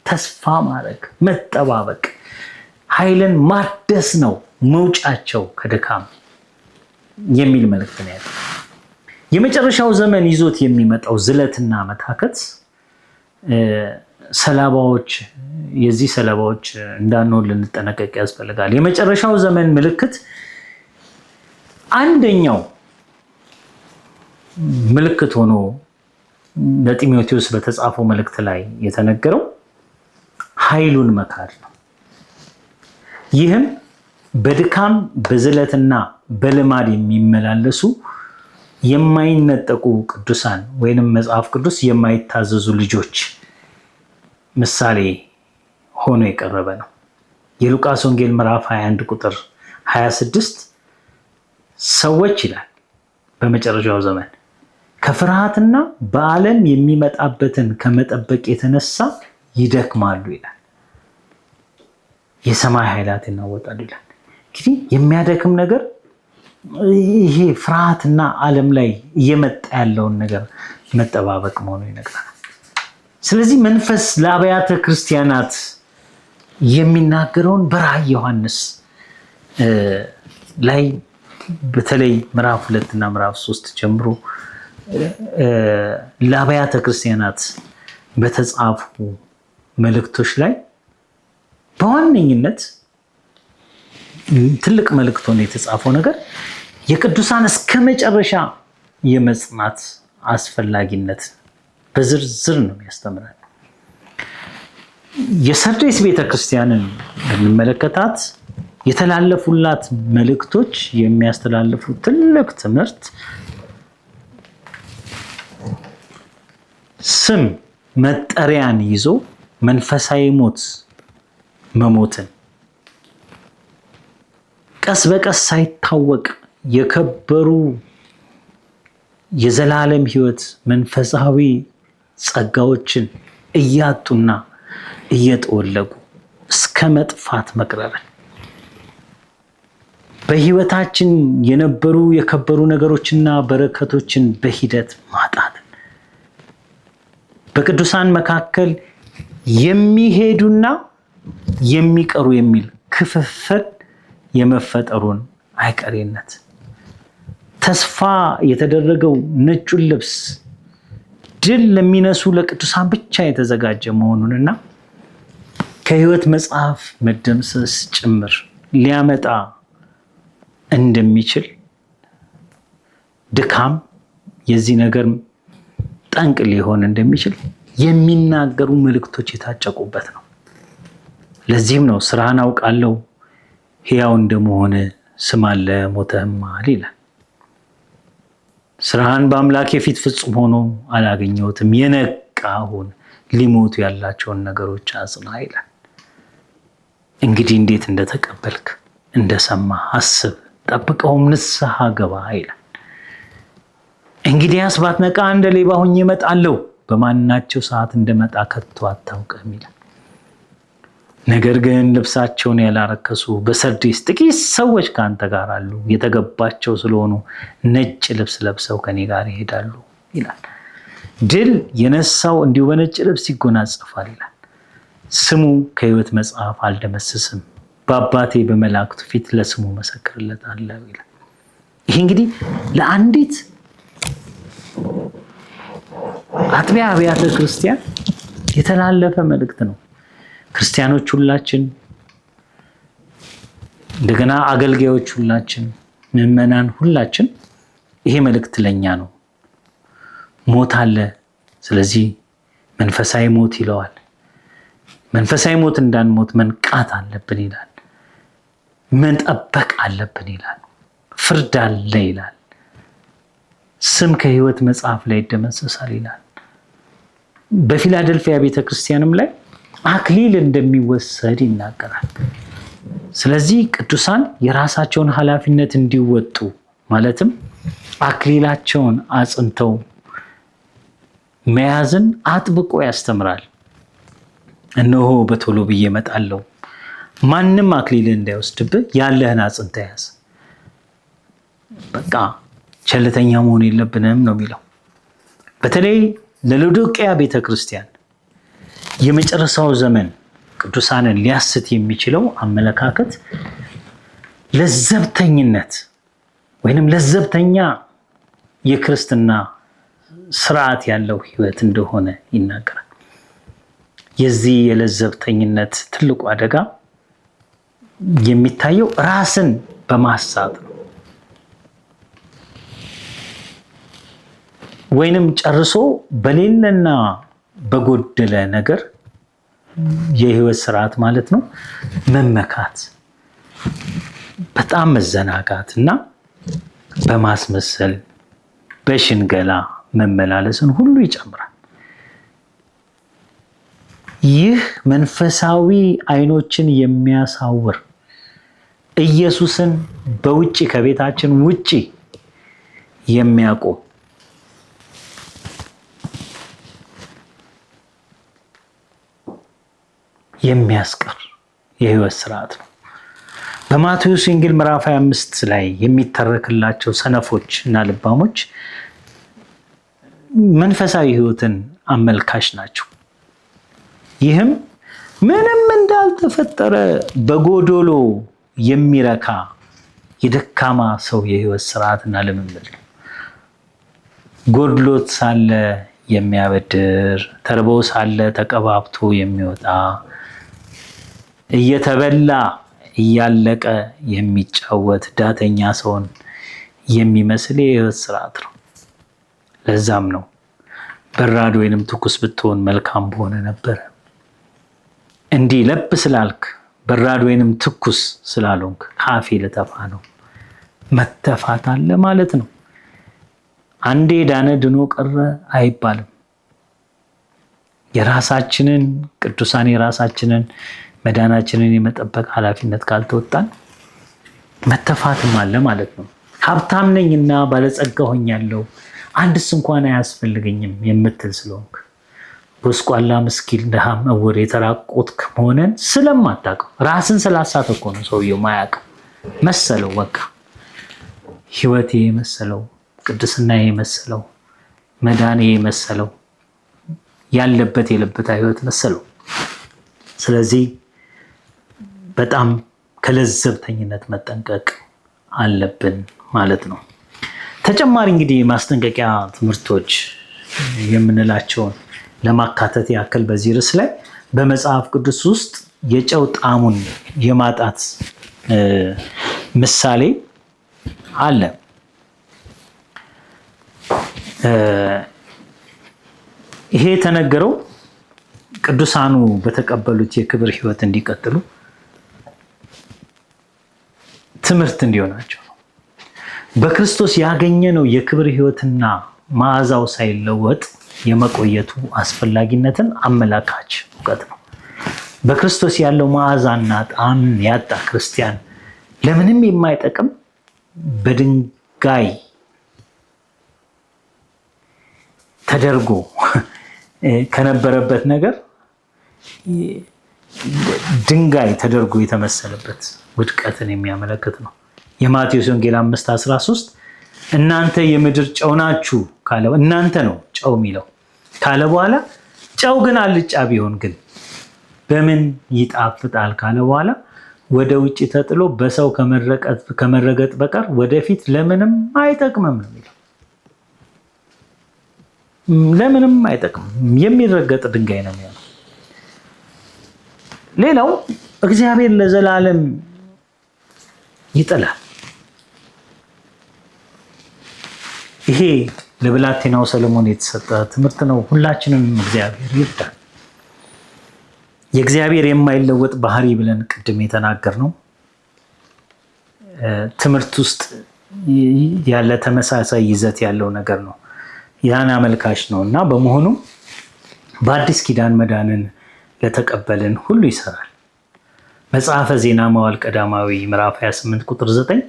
ተስፋ ማድረግ፣ መጠባበቅ፣ ኃይልን ማደስ ነው መውጫቸው ከድካም የሚል መልእክት ነው ያለው። የመጨረሻው ዘመን ይዞት የሚመጣው ዝለትና መታከት ሰለባዎች የዚህ ሰለባዎች እንዳንሆን ልንጠነቀቅ ያስፈልጋል። የመጨረሻው ዘመን ምልክት አንደኛው ምልክት ሆኖ ለጢሞቴዎስ በተጻፈው መልእክት ላይ የተነገረው ኃይሉን መካድ ነው። ይህም በድካም በዝለትና በልማድ የሚመላለሱ የማይነጠቁ ቅዱሳን ወይንም መጽሐፍ ቅዱስ የማይታዘዙ ልጆች ምሳሌ ሆኖ የቀረበ ነው። የሉቃስ ወንጌል ምዕራፍ 21 ቁጥር 26 ሰዎች ይላል በመጨረሻው ዘመን ከፍርሃትና በዓለም የሚመጣበትን ከመጠበቅ የተነሳ ይደክማሉ ይላል። የሰማይ ኃይላት ይናወጣሉ ይላል። እንግዲህ የሚያደክም ነገር ይሄ ፍርሃትና ዓለም ላይ እየመጣ ያለውን ነገር መጠባበቅ መሆኑ ይነግራል። ስለዚህ መንፈስ ለአብያተ ክርስቲያናት የሚናገረውን በራዕየ ዮሐንስ ላይ በተለይ ምዕራፍ 2 እና ምዕራፍ 3 ጀምሮ ለአብያተ ክርስቲያናት በተጻፉ መልእክቶች ላይ በዋነኝነት ትልቅ መልእክት ሆኖ የተጻፈው ነገር የቅዱሳን እስከ መጨረሻ የመጽናት አስፈላጊነት በዝርዝር ነው የሚያስተምረን። የሰርዴስ ቤተክርስቲያንን ብንመለከታት የተላለፉላት መልእክቶች የሚያስተላልፉ ትልቅ ትምህርት ስም መጠሪያን ይዞ መንፈሳዊ ሞት መሞትን ቀስ በቀስ ሳይታወቅ የከበሩ የዘላለም ሕይወት መንፈሳዊ ጸጋዎችን እያጡና እየተወለጉ እስከ መጥፋት መቅረብን በሕይወታችን የነበሩ የከበሩ ነገሮችና በረከቶችን በሂደት ማጣትን በቅዱሳን መካከል የሚሄዱና የሚቀሩ የሚል ክፍፍል የመፈጠሩን አይቀሬነት ተስፋ የተደረገው ነጩን ልብስ ድል ለሚነሱ ለቅዱሳን ብቻ የተዘጋጀ መሆኑንና ከሕይወት መጽሐፍ መደምሰስ ጭምር ሊያመጣ እንደሚችል ድካም የዚህ ነገር ጠንቅ ሊሆን እንደሚችል የሚናገሩ መልእክቶች የታጨቁበት ነው። ለዚህም ነው ስራህን አውቃለሁ ሕያው እንደመሆን ስም አለ ሞተህማል ይላል። ስራህን በአምላክ የፊት ፍጹም ሆኖ አላገኘሁትም፣ የነቃ ሁን፣ ሊሞቱ ያላቸውን ነገሮች አጽና ይላል። እንግዲህ እንዴት እንደተቀበልክ እንደሰማህ አስብ፣ ጠብቀውም ንስሐ ገባ ይላል። እንግዲያስ ባትነቃ እንደ ሌባ ሆኜ እመጣለሁ፣ በማናቸው ሰዓት እንደመጣ ከቶ አታውቅም ይላል። ነገር ግን ልብሳቸውን ያላረከሱ በሰርዴስ ጥቂት ሰዎች ከአንተ ጋር አሉ፣ የተገባቸው ስለሆኑ ነጭ ልብስ ለብሰው ከኔ ጋር ይሄዳሉ ይላል። ድል የነሳው እንዲሁ በነጭ ልብስ ይጎናጸፋል ይላል። ስሙ ከሕይወት መጽሐፍ አልደመስስም፣ በአባቴ በመላእክቱ ፊት ለስሙ መሰክርለታለሁ ይላል። ይህ እንግዲህ ለአንዲት አጥቢያ አብያተ ክርስቲያን የተላለፈ መልእክት ነው። ክርስቲያኖች ሁላችን፣ እንደገና አገልጋዮች ሁላችን፣ ምዕመናን ሁላችን ይሄ መልእክት ለኛ ነው። ሞት አለ፣ ስለዚህ መንፈሳዊ ሞት ይለዋል። መንፈሳዊ ሞት እንዳንሞት መንቃት አለብን ይላል። መጠበቅ አለብን ይላል። ፍርድ አለ ይላል። ስም ከሕይወት መጽሐፍ ላይ ይደመሰሳል ይላል። በፊላደልፊያ ቤተክርስቲያንም ላይ አክሊል እንደሚወሰድ ይናገራል። ስለዚህ ቅዱሳን የራሳቸውን ኃላፊነት እንዲወጡ ማለትም አክሊላቸውን አጽንተው መያዝን አጥብቆ ያስተምራል። እነሆ በቶሎ ብዬ እመጣለሁ፣ ማንም አክሊልን እንዳይወስድብህ ያለህን አጽንተህ ያዝ። በቃ ቸልተኛ መሆን የለብንም ነው የሚለው። በተለይ ለሎዶቅያ ቤተክርስቲያን የመጨረሻው ዘመን ቅዱሳንን ሊያስት የሚችለው አመለካከት ለዘብተኝነት ወይንም ለዘብተኛ የክርስትና ስርዓት ያለው ህይወት እንደሆነ ይናገራል። የዚህ የለዘብተኝነት ትልቁ አደጋ የሚታየው ራስን በማሳት ነው። ወይንም ጨርሶ በሌለና በጎደለ ነገር የህይወት ስርዓት ማለት ነው መመካት፣ በጣም መዘናጋት እና በማስመሰል በሽንገላ መመላለስን ሁሉ ይጨምራል። ይህ መንፈሳዊ አይኖችን የሚያሳውር ኢየሱስን በውጪ ከቤታችን ውጪ የሚያቆም የሚያስቀር የህይወት ስርዓት ነው። በማቴዎስ ወንጌል ምዕራፍ 25 ላይ የሚተረክላቸው ሰነፎች እና ልባሞች መንፈሳዊ ህይወትን አመልካች ናቸው። ይህም ምንም እንዳልተፈጠረ በጎዶሎ የሚረካ የደካማ ሰው የህይወት ስርዓትና ልምምድ ነው። ጎድሎት ሳለ የሚያበድር፣ ተርቦ ሳለ ተቀባብቶ የሚወጣ፣ እየተበላ እያለቀ የሚጫወት ዳተኛ ሰውን የሚመስል የህይወት ስርዓት ነው። ለዛም ነው በራድ ወይንም ትኩስ ብትሆን መልካም በሆነ ነበረ። እንዲህ ለብ ስላልክ በራድ ወይንም ትኩስ ስላልሆንክ ካፌ ልተፋ ነው። መተፋት አለ ማለት ነው። አንዴ ዳነ ድኖ ቀረ አይባልም። የራሳችንን ቅዱሳን የራሳችንን መዳናችንን የመጠበቅ ኃላፊነት ካልተወጣን መተፋትም አለ ማለት ነው። ሀብታም ነኝና ባለጸጋ ሆኛለሁ አንድስ እንኳን አያስፈልገኝም የምትል ስለሆንክ ጎስቋላ፣ ምስኪን፣ ድሃም፣ እውር፣ የተራቆትክ መሆንን ስለማታውቀው ራስን ስላሳተ እኮ ነው ሰውየው ማያውቀው መሰለው። በቃ ህይወቴ መሰለው፣ ቅድስና መሰለው፣ መዳኔ መሰለው፣ ያለበት የለበታ ህይወት መሰለው። ስለዚህ በጣም ከለዘብተኝነት መጠንቀቅ አለብን ማለት ነው። ተጨማሪ እንግዲህ ማስጠንቀቂያ ትምህርቶች የምንላቸውን ለማካተት ያክል በዚህ ርዕስ ላይ በመጽሐፍ ቅዱስ ውስጥ የጨው ጣዕሙን የማጣት ምሳሌ አለ። ይሄ የተነገረው ቅዱሳኑ በተቀበሉት የክብር ህይወት እንዲቀጥሉ ትምህርት እንዲሆናቸው ነው። በክርስቶስ ያገኘነው የክብር ህይወትና መዓዛው ሳይለወጥ የመቆየቱ አስፈላጊነትን አመላካች እውቀት ነው። በክርስቶስ ያለው መዓዛና ጣዕም ያጣ ክርስቲያን ለምንም የማይጠቅም በድንጋይ ተደርጎ ከነበረበት ነገር ድንጋይ ተደርጎ የተመሰለበት ውድቀትን የሚያመለክት ነው። የማቴዎስ ወንጌል 5:13 እናንተ የምድር ጨው ናችሁ ካለ እናንተ ነው ጨው የሚለው ካለ በኋላ ጨው ግን አልጫ ቢሆን ግን በምን ይጣፍጣል ካለ በኋላ ወደ ውጭ ተጥሎ በሰው ከመረገጥ በቀር ወደፊት ለምንም አይጠቅምም ነው የሚለው። ለምንም አይጠቅምም፣ የሚረገጥ ድንጋይ ነው የሚሆነው። ሌላው እግዚአብሔር ለዘላለም ይጥላል። ይሄ ለብላቴናው ሰለሞን የተሰጠ ትምህርት ነው። ሁላችንም እግዚአብሔር ይርዳል። የእግዚአብሔር የማይለወጥ ባህሪ ብለን ቅድም የተናገርነው ትምህርት ውስጥ ያለ ተመሳሳይ ይዘት ያለው ነገር ነው። ያን አመልካች ነው እና በመሆኑ በአዲስ ኪዳን መዳንን ለተቀበልን ሁሉ ይሰራል። መጽሐፈ ዜና መዋዕል ቀዳማዊ ምዕራፍ 28 ቁጥር 9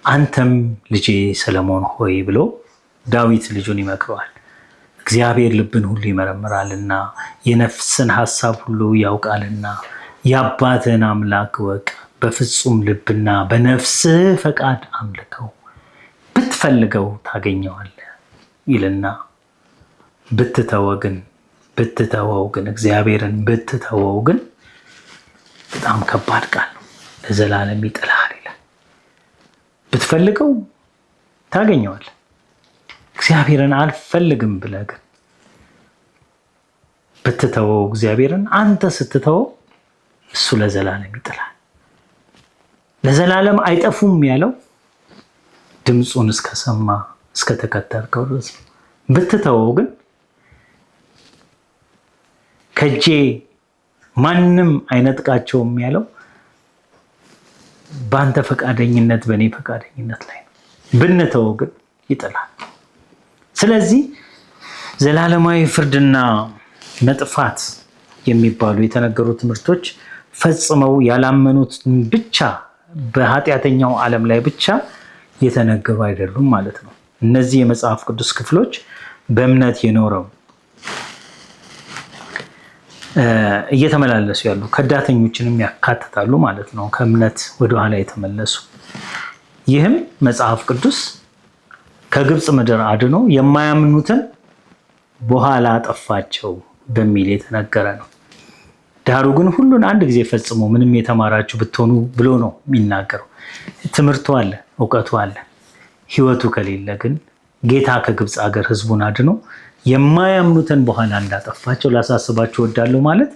አንተም ልጄ ሰለሞን ሆይ ብሎ ዳዊት ልጁን ይመክረዋል። እግዚአብሔር ልብን ሁሉ ይመረምራልና የነፍስን ሐሳብ ሁሉ ያውቃልና የአባትህን አምላክ እወቅ፣ በፍጹም ልብና በነፍስህ ፈቃድ አምልከው፣ ብትፈልገው ታገኘዋለህ ይልና ብትተወው ግን እግዚአብሔርን ብትተወው ግን በጣም ከባድ ቃል ነው። ለዘላለም ይጥልሃል ይላል። ብትፈልገው ታገኘዋለህ። እግዚአብሔርን አልፈልግም ብለህ ግን ብትተወው እግዚአብሔርን አንተ ስትተወው እሱ ለዘላለም ይጥላል። ለዘላለም አይጠፉም ያለው ድምፁን እስከሰማ እስከተከተልከው ድረስ ነው። ብትተወው ግን ከእጄ ማንም አይነጥቃቸውም ያለው በአንተ ፈቃደኝነት በእኔ ፈቃደኝነት ላይ ነው። ብንተወው ግን ይጥላል። ስለዚህ ዘላለማዊ ፍርድና መጥፋት የሚባሉ የተነገሩ ትምህርቶች ፈጽመው ያላመኑት ብቻ በኃጢአተኛው ዓለም ላይ ብቻ የተነገሩ አይደሉም ማለት ነው። እነዚህ የመጽሐፍ ቅዱስ ክፍሎች በእምነት የኖረው እየተመላለሱ ያሉ ከዳተኞችንም ያካትታሉ ማለት ነው። ከእምነት ወደኋላ የተመለሱ ይህም መጽሐፍ ቅዱስ ከግብፅ ምድር አድኖ የማያምኑትን በኋላ አጠፋቸው በሚል የተነገረ ነው። ዳሩ ግን ሁሉን አንድ ጊዜ ፈጽሞ ምንም የተማራችሁ ብትሆኑ ብሎ ነው የሚናገረው። ትምህርቱ አለ፣ እውቀቱ አለ። ሕይወቱ ከሌለ ግን ጌታ ከግብፅ ሀገር ሕዝቡን አድኖ የማያምኑትን በኋላ እንዳጠፋቸው ላሳስባችሁ እወዳለሁ። ማለት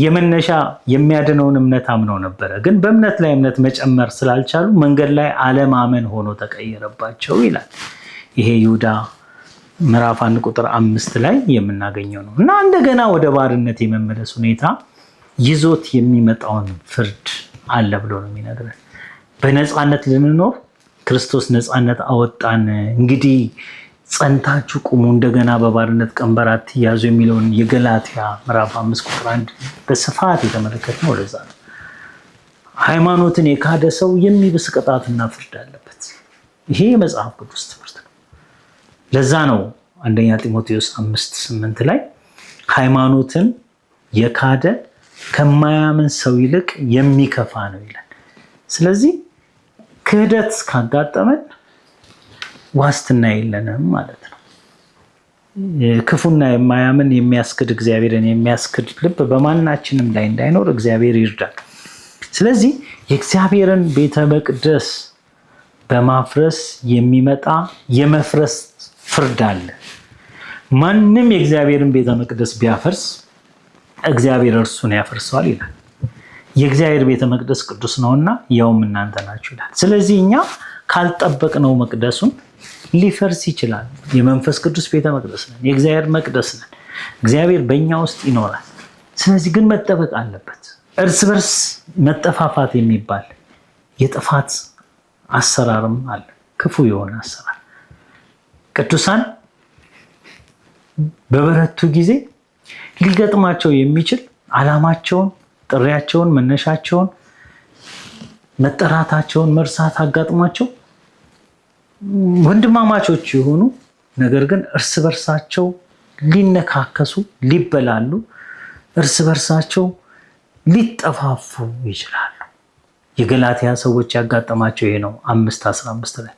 የመነሻ የሚያድነውን እምነት አምነው ነበረ፣ ግን በእምነት ላይ እምነት መጨመር ስላልቻሉ መንገድ ላይ አለማመን ሆኖ ተቀየረባቸው ይላል። ይሄ ይሁዳ ምዕራፍ 1 ቁጥር 5 ላይ የምናገኘው ነው እና እንደገና ወደ ባርነት የመመለስ ሁኔታ ይዞት የሚመጣውን ፍርድ አለ ብሎ ነው የሚነግረን። በነፃነት ልንኖር ክርስቶስ ነፃነት አወጣን፣ እንግዲህ ጸንታችሁ ቁሙ፣ እንደገና በባርነት ቀንበር አትያዙ የሚለውን የገላትያ ምዕራፍ 5 ቁጥር 1 በስፋት የተመለከትነው ለዛ ነው። ሃይማኖትን የካደ ሰው የሚብስ ቅጣትና ፍርድ አለበት። ይሄ የመጽሐፍ ቅዱስ ትምህርት ነው። ለዛ ነው አንደኛ ጢሞቴዎስ 5:8 ላይ ሃይማኖትን የካደ ከማያምን ሰው ይልቅ የሚከፋ ነው ይላል። ስለዚህ ክህደት ካጋጠመን ዋስትና የለንም ማለት ነው። ክፉና የማያምን የሚያስክድ እግዚአብሔርን የሚያስክድ ልብ በማናችንም ላይ እንዳይኖር እግዚአብሔር ይርዳል። ስለዚህ የእግዚአብሔርን ቤተ መቅደስ በማፍረስ የሚመጣ የመፍረስ ፍርድ አለ። ማንም የእግዚአብሔርን ቤተ መቅደስ ቢያፈርስ እግዚአብሔር እርሱን ያፈርሰዋል ይላል። የእግዚአብሔር ቤተ መቅደስ ቅዱስ ነውና ያውም እናንተ ናችሁ ይላል። ስለዚህ እኛ ካልጠበቅነው መቅደሱን ሊፈርስ ይችላል። የመንፈስ ቅዱስ ቤተ መቅደስ ነን፣ የእግዚአብሔር መቅደስ ነን። እግዚአብሔር በእኛ ውስጥ ይኖራል። ስለዚህ ግን መጠበቅ አለበት። እርስ በርስ መጠፋፋት የሚባል የጥፋት አሰራርም አለ፣ ክፉ የሆነ አሰራር። ቅዱሳን በበረቱ ጊዜ ሊገጥማቸው የሚችል ዓላማቸውን፣ ጥሪያቸውን፣ መነሻቸውን፣ መጠራታቸውን መርሳት አጋጥሟቸው ወንድማማቾች የሆኑ ነገር ግን እርስ በርሳቸው ሊነካከሱ፣ ሊበላሉ፣ እርስ በርሳቸው ሊጠፋፉ ይችላሉ። የገላትያ ሰዎች ያጋጠማቸው ይሄ ነው 5:15 ላይ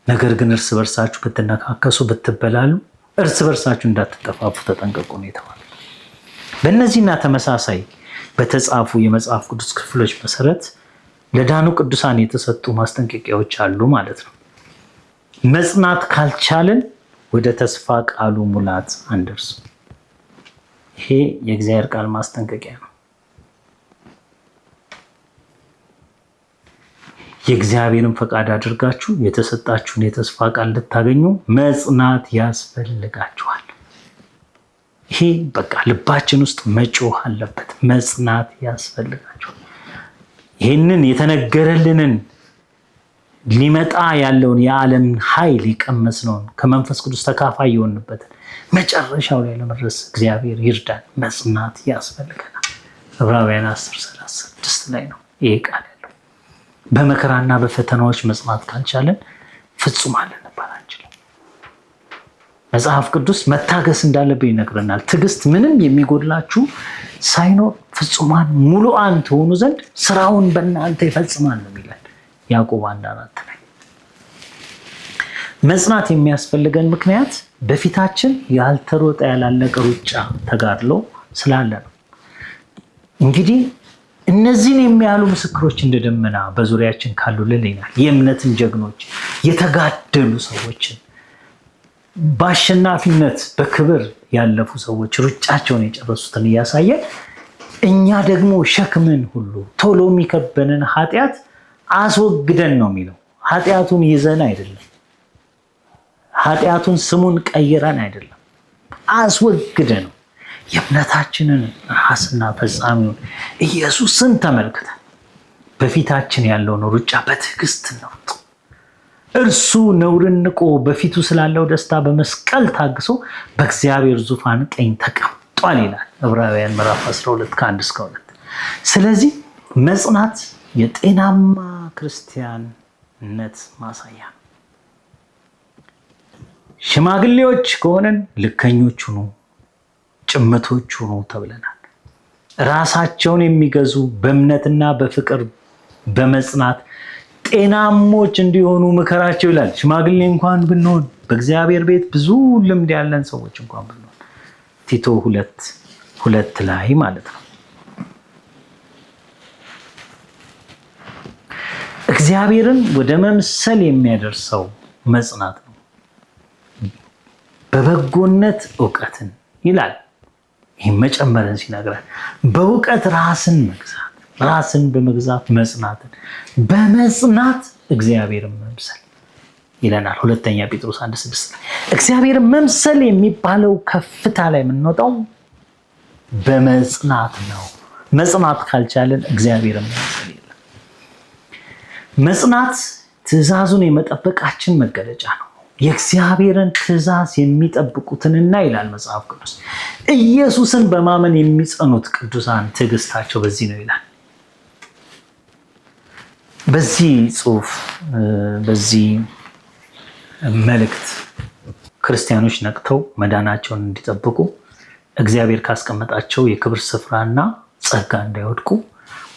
ነገር ግን እርስ በርሳችሁ ብትነካከሱ ብትበላሉ እርስ በርሳችሁ እንዳትጠፋፉ ተጠንቀቁ ነው የተባለው። በእነዚህና ተመሳሳይ በተጻፉ የመጽሐፍ ቅዱስ ክፍሎች መሰረት ለዳኑ ቅዱሳን የተሰጡ ማስጠንቀቂያዎች አሉ ማለት ነው። መጽናት ካልቻልን ወደ ተስፋ ቃሉ ሙላት አንደርስም። ይሄ የእግዚአብሔር ቃል ማስጠንቀቂያ ነው። የእግዚአብሔርን ፈቃድ አድርጋችሁ የተሰጣችሁን የተስፋ ቃል እንድታገኙ መጽናት ያስፈልጋችኋል። ይሄ በቃ ልባችን ውስጥ መጮህ አለበት። መጽናት ያስፈልጋችኋል። ይህንን የተነገረልንን ሊመጣ ያለውን የዓለም ኃይል የቀመስነውን ከመንፈስ ቅዱስ ተካፋይ የሆንበትን መጨረሻው ላይ ለመድረስ እግዚአብሔር ይርዳን። መጽናት ያስፈልገናል። ዕብራውያን 10:36 ላይ ነው ይሄ ቃል ያለው። በመከራና በፈተናዎች መጽናት ካልቻለን ፍጹማን ልንባል አንችልም። መጽሐፍ ቅዱስ መታገስ እንዳለብን ይነግረናል። ትዕግስት ምንም የሚጎድላችሁ ሳይኖር ፍጹማን ሙሉአን ትሆኑ ዘንድ ስራውን በእናንተ ይፈጽማል ነው የሚለን ያዕቆብ 1:4 ላይ። መጽናት የሚያስፈልገን ምክንያት በፊታችን ያልተሮጠ ያላለቀ ሩጫ ተጋድሎ ስላለ ነው። እንግዲህ እነዚህን የሚያሉ ምስክሮች እንደ ደመና በዙሪያችን ካሉልን ይላል። የእምነትን ጀግኖች የተጋደሉ ሰዎችን በአሸናፊነት በክብር ያለፉ ሰዎች ሩጫቸውን የጨረሱትን እያሳየ እኛ ደግሞ ሸክምን ሁሉ ቶሎ የሚከበንን ኃጢአት አስወግደን ነው የሚለው። ኃጢአቱን ይዘን አይደለም፣ ኃጢአቱን ስሙን ቀይረን አይደለም፣ አስወግደ ነው። የእምነታችንን ራስና ፈጻሚውን ኢየሱስን ተመልክተን በፊታችን ያለውን ሩጫ በትዕግስት እንሩጥ። እርሱ ነውርን ንቆ በፊቱ ስላለው ደስታ በመስቀል ታግሶ በእግዚአብሔር ዙፋን ቀኝ ተቀምጧል ይላል ዕብራውያን ምዕራፍ 12 ከ1-2። ስለዚህ መጽናት የጤናማ ክርስቲያንነት ማሳያ ነው። ሽማግሌዎች ከሆነን ልከኞች ሁኑ፣ ጭምቶች ሁኑ ተብለናል። ራሳቸውን የሚገዙ በእምነትና በፍቅር በመጽናት ጤናሞች እንዲሆኑ ምከራቸው ይላል። ሽማግሌ እንኳን ብንሆን በእግዚአብሔር ቤት ብዙ ልምድ ያለን ሰዎች እንኳን ብንሆን ቲቶ 2:2 ላይ ማለት ነው። እግዚአብሔርን ወደ መምሰል የሚያደርሰው መጽናት ነው። በበጎነት እውቀትን ይላል። ይህም መጨመርን ሲነግረን በእውቀት ራስን መግዛት፣ ራስን በመግዛት መጽናትን፣ በመጽናት እግዚአብሔርን መምሰል ይለናል። 2 ጴጥሮስ 1:6 እግዚአብሔርን መምሰል የሚባለው ከፍታ ላይ የምንወጣው በመጽናት ነው። መጽናት ካልቻለን እግዚአብሔርን መምሰል የለም። መጽናት ትእዛዙን የመጠበቃችን መገለጫ ነው። የእግዚአብሔርን ትእዛዝ የሚጠብቁትንና ይላል መጽሐፍ ቅዱስ ኢየሱስን በማመን የሚጸኑት ቅዱሳን ትዕግስታቸው በዚህ ነው ይላል። በዚህ ጽሑፍ በዚህ መልእክት ክርስቲያኖች ነቅተው መዳናቸውን እንዲጠብቁ እግዚአብሔር ካስቀመጣቸው የክብር ስፍራና ጸጋ እንዳይወድቁ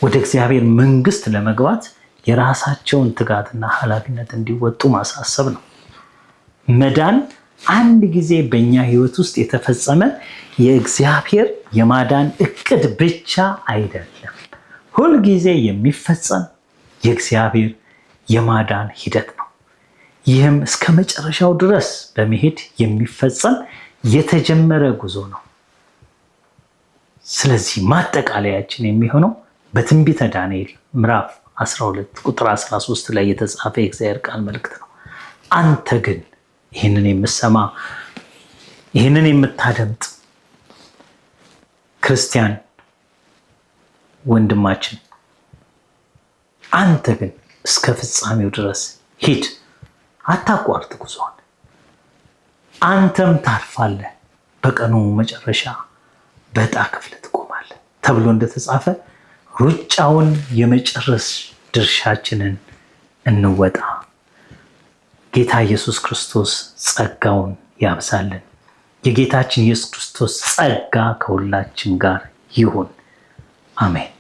ወደ እግዚአብሔር መንግስት ለመግባት የራሳቸውን ትጋትና ኃላፊነት እንዲወጡ ማሳሰብ ነው። መዳን አንድ ጊዜ በእኛ ህይወት ውስጥ የተፈጸመ የእግዚአብሔር የማዳን እቅድ ብቻ አይደለም። ሁልጊዜ የሚፈጸም የእግዚአብሔር የማዳን ሂደት ነው። ይህም እስከ መጨረሻው ድረስ በመሄድ የሚፈጸም የተጀመረ ጉዞ ነው። ስለዚህ ማጠቃለያችን የሚሆነው በትንቢተ ዳንኤል ምዕራፍ 12 ቁጥር 13 ላይ የተጻፈ የእግዚአብሔር ቃል መልእክት ነው። አንተ ግን ይህንን የምትሰማ ይህንን የምታደምጥ ክርስቲያን ወንድማችን፣ አንተ ግን እስከ ፍጻሜው ድረስ ሂድ፣ አታቋርጥ ጉዞን። አንተም ታርፋለህ፣ በቀኑ መጨረሻ በዕጣ ክፍል ትቆማለህ ተብሎ እንደተጻፈ ሩጫውን የመጨረስ ድርሻችንን እንወጣ። ጌታ ኢየሱስ ክርስቶስ ጸጋውን ያብዛልን። የጌታችን ኢየሱስ ክርስቶስ ጸጋ ከሁላችን ጋር ይሁን። አሜን።